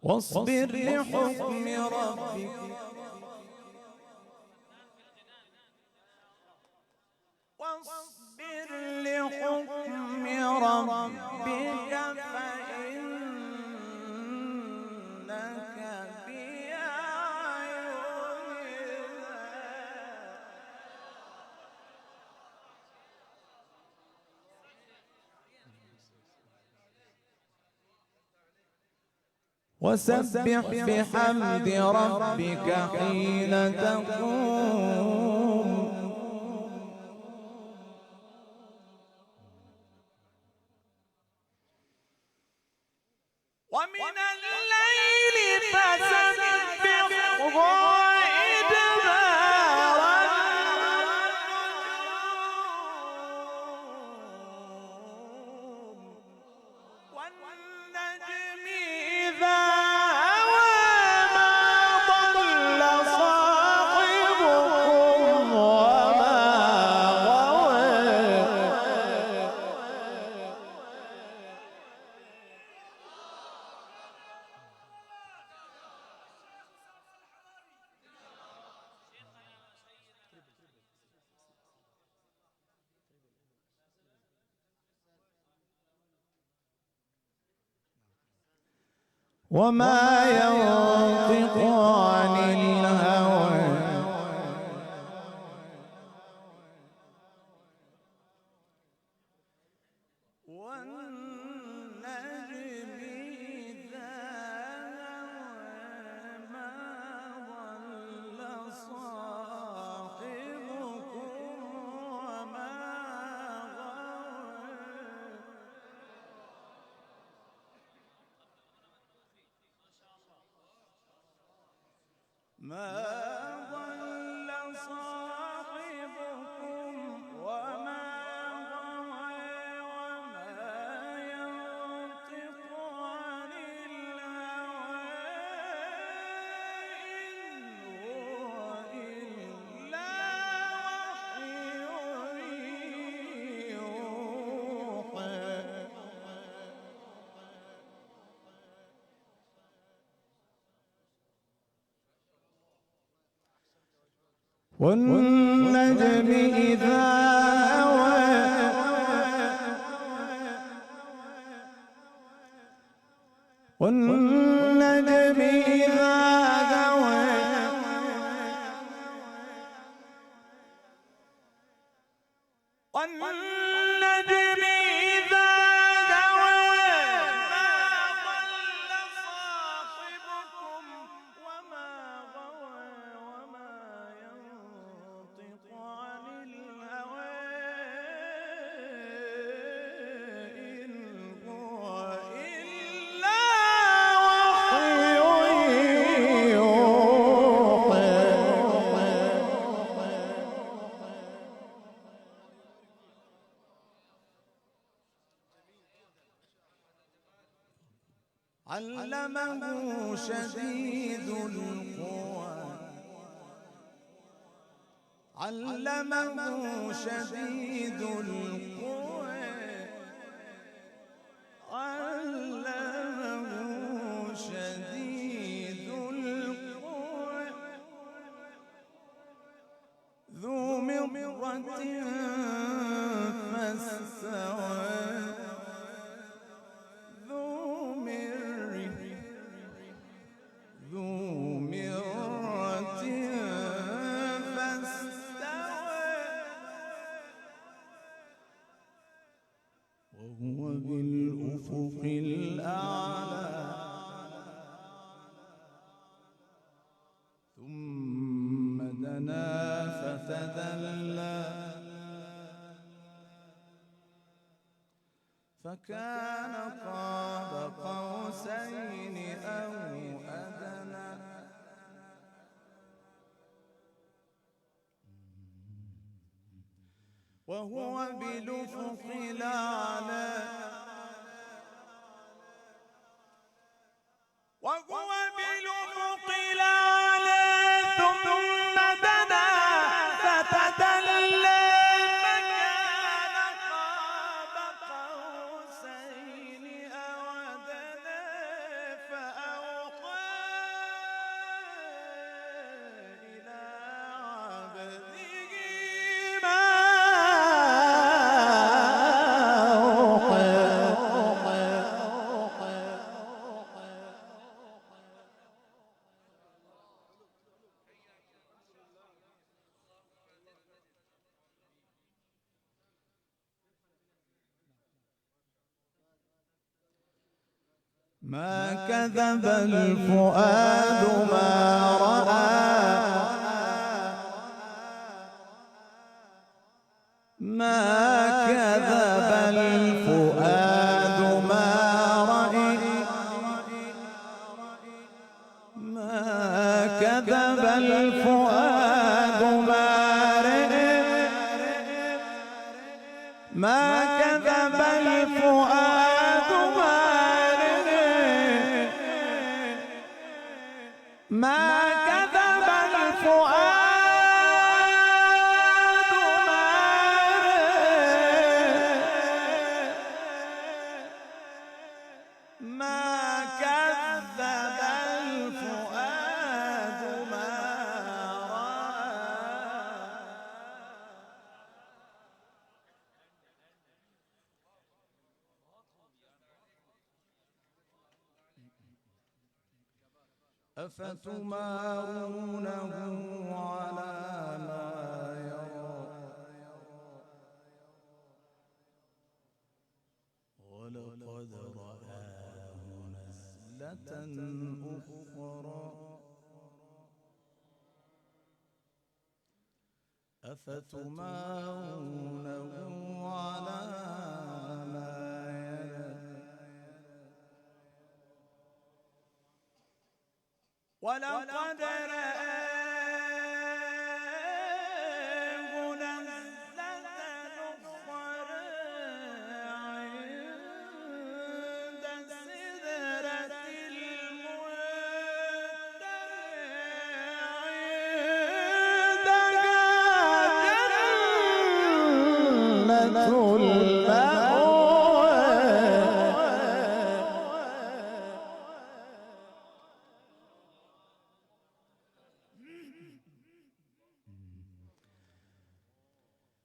واصبر لحكم ربك واصبر لحكم ربك فإنك بأعيننا وسبح بحمد ربك حين تقوم ومن الليل فسبحه وإدبار النجوم والنجم إذا هوى ما ضل صاحبكم وما غوى وما ينطق عن الهوى والنجم إذا هوى ما ضل صاحبكم وما غوى ما ضل صاحبكم وما غوى وما ينطق عن الهوى إن هو إلا وحي يوحى والنجم إذا هوى والنجم إذا هوى والنجم إذا هوى ما ضل صاحبكم وما غوى وما ينطق عن الهوى إن هو إلا وحي يوحى علمه شديد القوى علمه شديد القوى علمه شديد القوى ذو مرة فاستوى ذو مرة فاستوى وهو بالأفق الأعلى ثم دنا فتدلى فكان قاب قوسين أو أدنى وهو بالأفق الأعلى وهو بالأفق الأعلى ثم دنا فتدلى فكان قاب قوسين أو أدنى فأوحى ما كذب الفؤاد ما رأى ما كذب الفؤاد ما رأى ما كذب الفؤاد ما رأى ما كذب الفؤاد ما ما كذب الفؤاد ما كذب الفؤاد ما أفتمارونه على ما يرى ولقد رآه نزلة أخرى أفتمارونه على ما يرى ولقد رآه نزلة أخرى عند سدرة المنتهى عندها جنة المأوى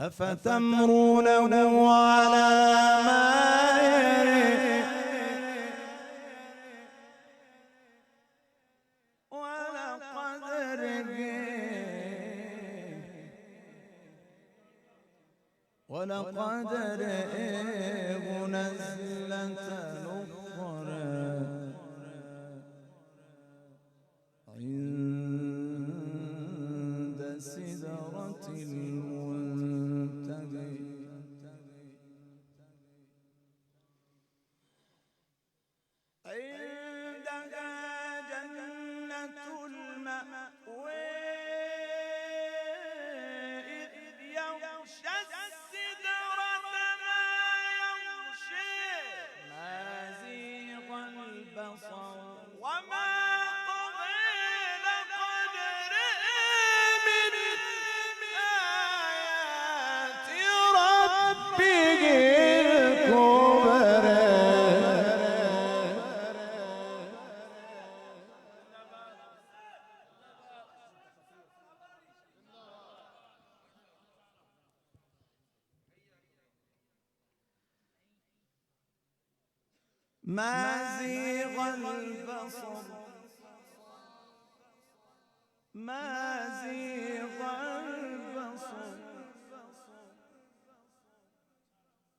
أفتمرونه على ما يرى ولقد رآه نزلة أخرى عند سدرة المنتهى عندها جنة المأوى إذ يغشى السدرة ما يغشى ما زيغ البصر وما طغى لقد رأى من آيات ربه الكبرى ما زيغ البصر ما زيغ البصر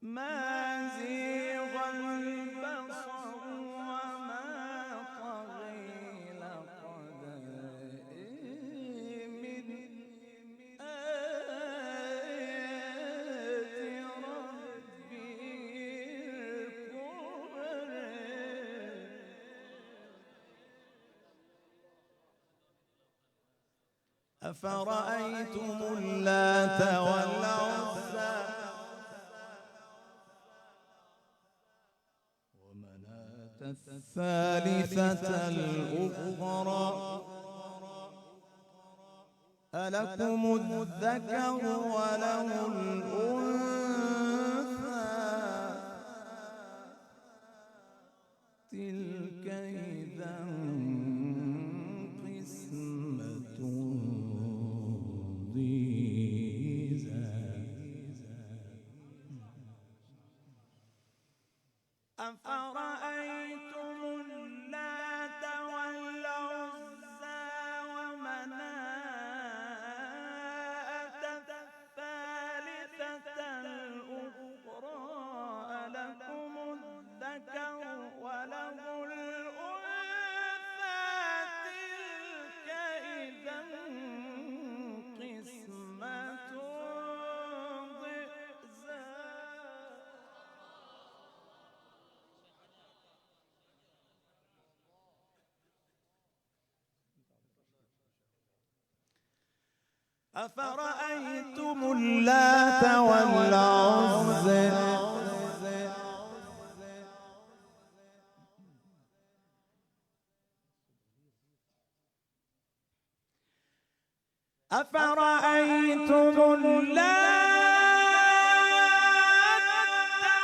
ما زيغ البصر وما طغى لقد رأى من آيات ربه الكبرى أفرأيتم اللات والعزى ومناة الثالثة الأخرى ألكم الذكر وله الأنثى تلك إذا قسمة ضيزى أفرأيتم اللات والعزى ومناة الثالثة أفرأيتم اللات والعزى أفرأيتم اللات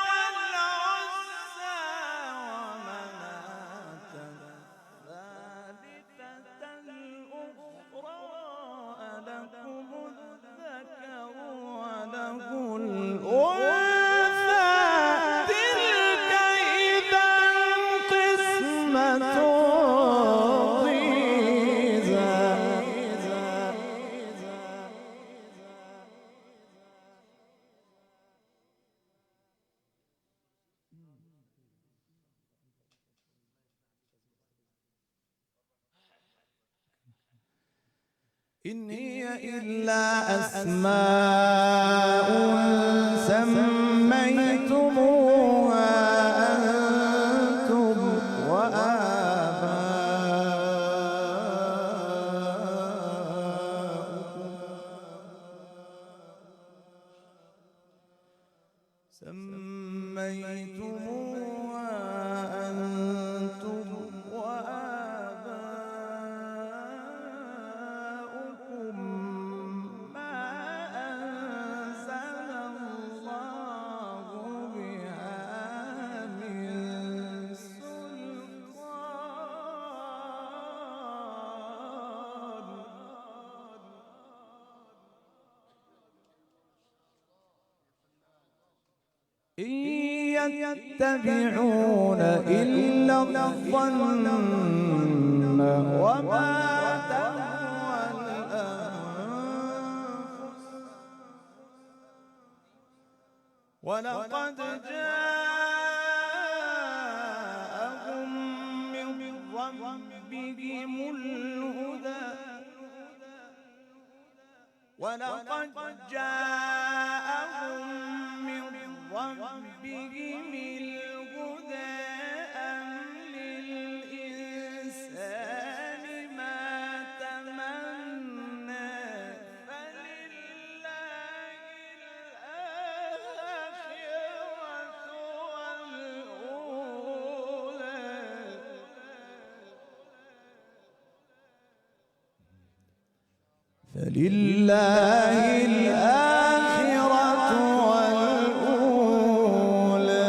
والعزى ومناة الثالثة الأخرى ألكم الذكر وله الأنثى تلك إذا قسمة ضيزى إن هي إلا أسماء سميتموها أنتم وآباؤكم ما أنزل الله بها من سلطان إن يتبعون إلا الظن وما تهوى الأنفس ولقد جاءهم من ربهم الهدى ولقد جاءهم من ربهم الهدى أم للإنسان ما تمنى فلله الآخرة والأولى فلله الآخرة والأولى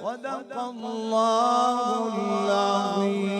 صدق الله العظيم.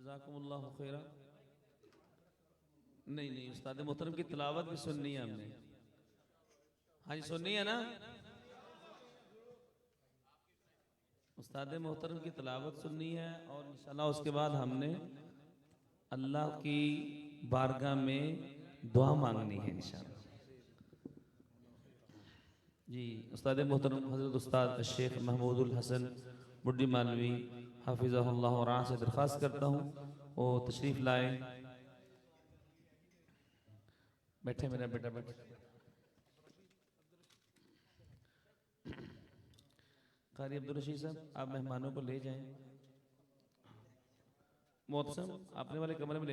जज़ाकुमुल्लाहु खैरा। नहीं उस्ताद मोहतरम की तिलावत भी सुननी है हमने। हाँ जी सुननी है ना। उस्ताद मोहतरम की तिलावत सुननी है और इंशाल्लाह उसके बाद हमने अल्लाह की बारगाह में दुआ मांगनी है इंशाल्लाह। जी उस्ताद मोहतरम हज़रत उस्ताद शेख महमूदुल हसन बुड्ढी मालवी हाफिज़हुल्लाह और से दरख्वास्त करता हूँ वो तशरीफ़ लाए। बैठे मेरा बेटा बैठे। कारी अब्दुल रशीद साहब आप मेहमानों को ले जाएं। मोहतरम अपने वाले कमरे में ले